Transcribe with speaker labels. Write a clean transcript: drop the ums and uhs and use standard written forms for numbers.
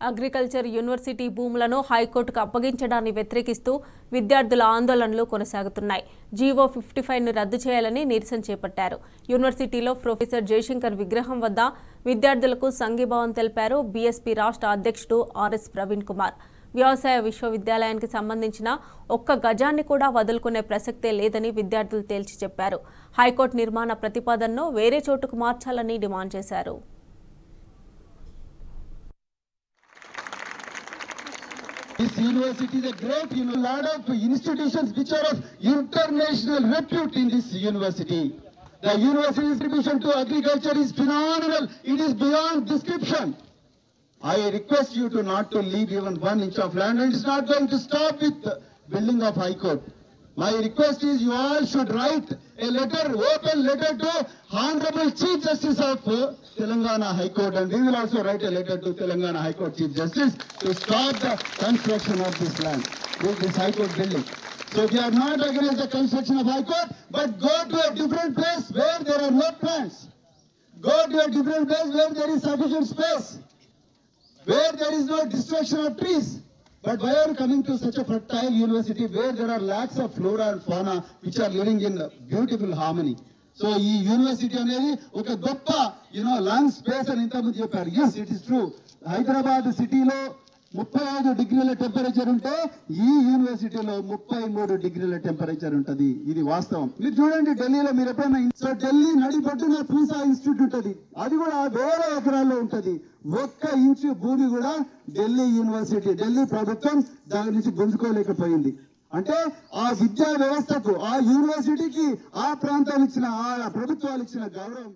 Speaker 1: Agriculture university భూములను హైకోర్టుకు అప్పగించడాన్ని వ్యతిరేకిస్తూ విద్యార్థుల ఆందోళనలు కొనసాగుతున్నాయి. జీవో 55ను రద్దు చేయాలని నిరసన చేపట్టారు. యూనివర్సిటీలో ప్రొఫెసర్ జయశంకర్ విగ్రహం వద్ద విద్యార్థులకు సంఘీభావం తెలిపారు బీఎస్పీ రాష్ట్ర అధ్యక్షుడు ఆర్ఎస్ ప్రవీణ్ కుమార్. వ్యవసాయ విశ్వవిద్యాలయానికి సంబంధించిన ఒక్క గజాన్ని కూడా వదులుకునే ప్రసక్తే లేదని విద్యార్థులు తేల్చి చెప్పారు. హైకోర్టు నిర్మాణ ప్రతిపాదనను వేరే చోటుకు మార్చాలని డిమాండ్ చేశారు.
Speaker 2: This university is a great, lot of institutions which are of international repute in this university. The university's contribution to agriculture is phenomenal. It is beyond description. I request you to not to leave even 1 inch of land, and it's not going to stop with the building of High Court. My request is you all should write a letter, open letter to Honorable Chief Justice of Telangana High Court, and we will also write a letter to Telangana High Court Chief Justice to stop the construction of this land, this High Court building. So we are not against the construction of High Court, but go to a different place where there are no plants. Go to a different place where there is sufficient space, where there is no destruction of trees. But why are you coming to such a fertile university where there are lakhs of flora and fauna which are living in beautiful harmony? So this university anedi oka goppa land space ani intamundi chepparu. Yes, it is true. Hyderabad city lo 35 degrees temperature unte ee university lo 33 degrees temperature untadi. Idi vastavam. Meer chudandi Delhi lo meer eppadina so Delhi nadipotuna Pusa institute untadi. Adi kuda vere ekrallo untadi. ఒక్క inch భూమి కూడా Delhi university Delhi ప్రభుత్వం దాని నుంచి గుంజుకోలేకపోయింది. అంటే ఆ విద్యా వ్యవస్థకు ఆ యూనివర్సిటీకి ఆ ప్రాంతాలు ఇచ్చిన ఆ ప్రభుత్వాలు ఇచ్చిన గౌరవం